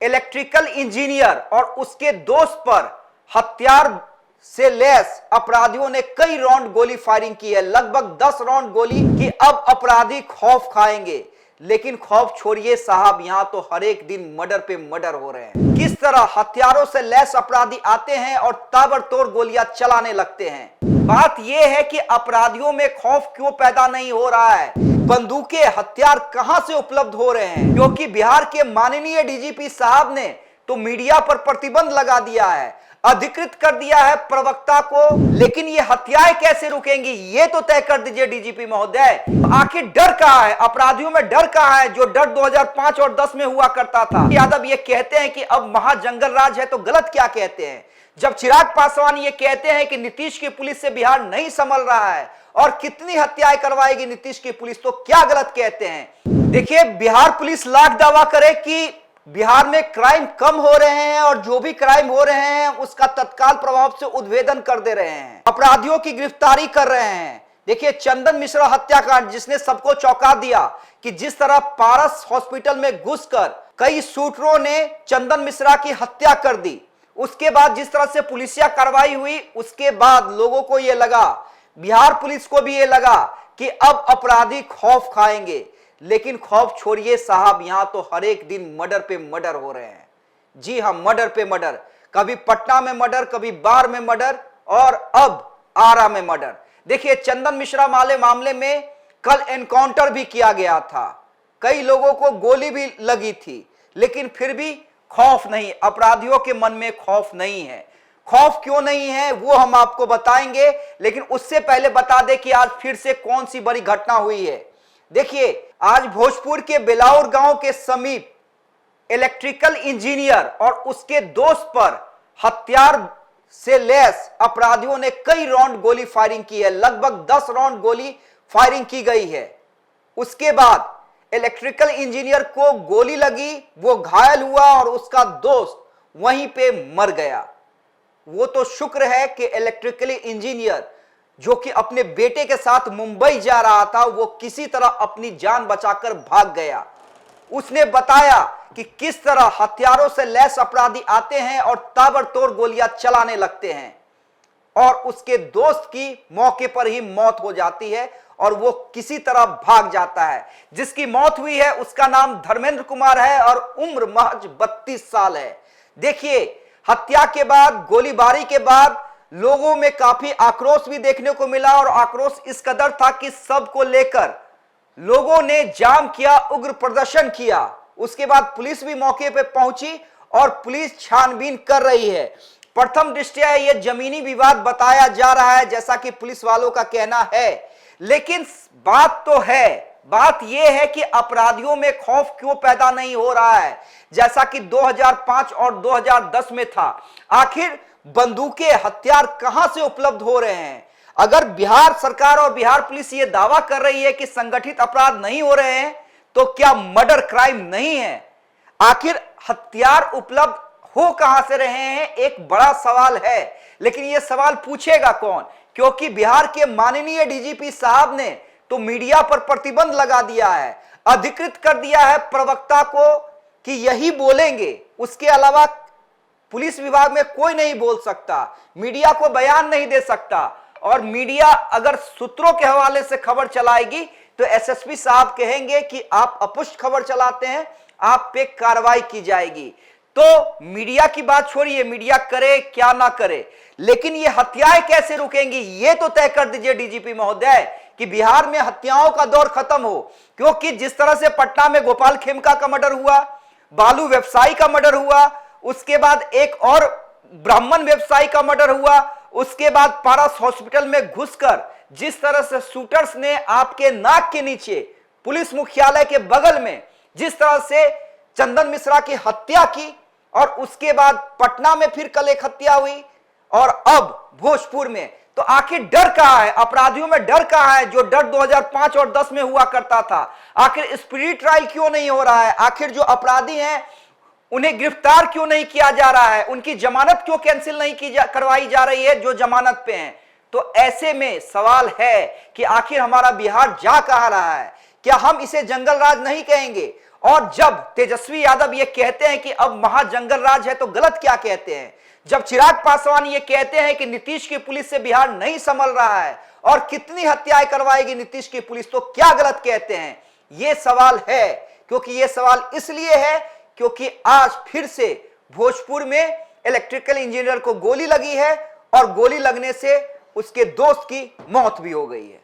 Electrical engineer और उसके दोस्त पर हथियार से लैस अपराधियों ने कई राउंड गोली फायरिंग की है, लगभग 10 राउंड गोली की। अब अपराधी खौफ खाएंगे, लेकिन खौफ छोड़िए साहब, यहां तो हर एक दिन मर्डर पे मर्डर हो रहे हैं। किस तरह हथियारों से लैस अपराधी आते हैं और ताबड़तोड़ गोलियां चलाने लगते हैं। बात यह है कि अपराधियों में खौफ क्यों पैदा नहीं हो रहा है, बंदूकें हथियार कहां से उपलब्ध हो रहे हैं, क्योंकि बिहार के माननीय डीजीपी साहब ने तो मीडिया पर प्रतिबंध लगा दिया है, अधिकृत कर दिया है प्रवक्ता को। लेकिन ये हत्याएं कैसे रुकेंगी, ये तो तय कर दीजिए डीजीपी महोदय। आखिर डर कहां है, अपराधियों में डर कहां है, जो डर 2005 और 10 में हुआ करता था। यादव ये कहते हैं कि अब महाजंगल राज है, तो गलत क्या कहते हैं। जब चिराग पासवान ये कहते हैं कि नीतीश की पुलिस से बिहार नहीं संभल रहा है और कितनी हत्याएं करवाएगी नीतीश की पुलिस, तो क्या गलत कहते हैं। देखिए, बिहार पुलिस लाख दावा करे कि बिहार में क्राइम कम हो रहे हैं और जो भी क्राइम हो रहे हैं उसका तत्काल प्रभाव से उद्भेदन कर दे रहे हैं, अपराधियों की गिरफ्तारी कर रहे हैं। देखिए, चंदन मिश्रा हत्याकांड जिसने सबको चौंका दिया कि जिस तरह पारस हॉस्पिटल में घुसकर कई शूटरों ने चंदन मिश्रा की हत्या कर दी, उसके बाद जिस तरह से पुलिसिया कार्रवाई हुई, उसके बाद लोगों को यह लगा, बिहार पुलिस को भी यह लगा कि अब अपराधी खौफ खाएंगे। लेकिन खौफ छोड़िए साहब, यहां तो हर एक दिन मर्डर पे मर्डर हो रहे हैं। जी हां, मर्डर पे मर्डर, कभी पटना में मर्डर, कभी बार में मर्डर और अब आरा में मर्डर। देखिए, चंदन मिश्रा वाले मामले में कल एनकाउंटर भी किया गया था, कई लोगों को गोली भी लगी थी, लेकिन फिर भी खौफ नहीं, अपराधियों के मन में खौफ नहीं है। खौफ क्यों नहीं है वो हम आपको बताएंगे, लेकिन उससे पहले बता दें कि आज फिर से कौन सी बड़ी घटना हुई है। देखिए, आज भोजपुर के बेलाउर गांव के समीप इलेक्ट्रिकल इंजीनियर और उसके दोस्त पर हथियार से लैस अपराधियों ने कई राउंड गोली फायरिंग की है, लगभग 10 राउंड गोली फायरिंग की गई है। उसके बाद इलेक्ट्रिकल इंजीनियर को गोली लगी, वो घायल हुआ और उसका दोस्त वहीं पे मर गया। वो तो शुक्र है कि इलेक्ट्रिकल इंजीनियर जो कि अपने बेटे के साथ मुंबई जा रहा था, वो किसी तरह अपनी जान बचाकर भाग गया। उसने बताया कि किस तरह हथियारों से लैस अपराधी आते हैं और ताबड़तोड़ गोलियां चलाने लगते हैं, और उसके दोस्त की मौके पर ही मौत हो जाती है और वो किसी तरह भाग जाता है। जिसकी मौत हुई है उसका नाम धर्मेंद्र कुमार है और उम्र महज 32 साल है। देखिए, हत्या के बाद, गोलीबारी के बाद लोगों में काफी आक्रोश भी देखने को मिला, और आक्रोश इस कदर था कि सबको लेकर लोगों ने जाम किया, उग्र प्रदर्शन किया। उसके बाद पुलिस भी मौके पर पहुंची और पुलिस छानबीन कर रही है। प्रथम दृष्टया यह जमीनी विवाद बताया जा रहा है, जैसा कि पुलिस वालों का कहना है, लेकिन बात तो है, बात यह है कि अपराधियों में खौफ क्यों पैदा नहीं हो रहा है, जैसा कि 2005 और 2010 में था। आखिर बंदूकें हथियार कहां से उपलब्ध हो रहे हैं। अगर बिहार सरकार और बिहार पुलिस ये दावा कर रही है कि संगठित अपराध नहीं हो रहे हैं, तो क्या मर्डर क्राइम नहीं है। आखिर हथियार उपलब्ध हो कहां से रहे हैं, एक बड़ा सवाल है। लेकिन यह सवाल पूछेगा कौन, क्योंकि बिहार के माननीय डीजीपी साहब ने तो मीडिया पर प्रतिबंध लगा दिया है, अधिकृत कर दिया है प्रवक्ता को कि यही बोलेंगे, उसके अलावा पुलिस विभाग में कोई नहीं बोल सकता, मीडिया को बयान नहीं दे सकता। और मीडिया अगर सूत्रों के हवाले से खबर चलाएगी तो एसएसपी साहब कहेंगे कि आप अपुष्ट खबर चलाते हैं, आप पे कार्रवाई की जाएगी। तो मीडिया की बात छोड़िए, मीडिया करे क्या ना करे, लेकिन ये हत्याएं कैसे रुकेंगी, ये तो तय कर दीजिए डीजीपी महोदय कि बिहार में हत्याओं का दौर खत्म हो। क्योंकि जिस तरह से पटना में गोपाल खेमका का मर्डर हुआ, बालू व्यवसायी का मर्डर हुआ, उसके बाद एक और ब्राह्मण व्यवसायी का मर्डर हुआ, उसके बाद पारस हॉस्पिटल में घुसकर जिस तरह से शूटर्स ने आपके नाक के नीचे पुलिस मुख्यालय के बगल में जिस तरह से चंदन मिश्रा की हत्या की, और उसके बाद पटना में फिर कल एक हत्या हुई और अब भोजपुर में, तो आखिर डर कहां है, अपराधियों में डर कहां है, जो डर 2005 और 10 में हुआ करता था। आखिर स्पिरिट ट्रायल क्यों नहीं हो रहा है, आखिर जो अपराधी हैं उन्हें गिरफ्तार क्यों नहीं किया जा रहा है, उनकी जमानत क्यों कैंसिल नहीं करवाई जा रही है जो जमानत पे हैं। तो ऐसे में सवाल है कि आखिर हमारा बिहार जा कहां रहा है। क्या हम इसे जंगल राज नहीं कहेंगे, और जब तेजस्वी यादव ये कहते हैं कि अब महाजंगल राज है तो गलत क्या कहते हैं? जब चिराग पासवान ये कहते हैं कि नीतीश की पुलिस से बिहार नहीं संभल रहा है और कितनी हत्याएं करवाएगी नीतीश की पुलिस, तो क्या गलत कहते हैं? ये सवाल है, क्योंकि ये सवाल इसलिए है क्योंकि आज फिर से भोजपुर में इलेक्ट्रिकल इंजीनियर को गोली लगी है और गोली लगने से उसके दोस्त की मौत भी हो गई है।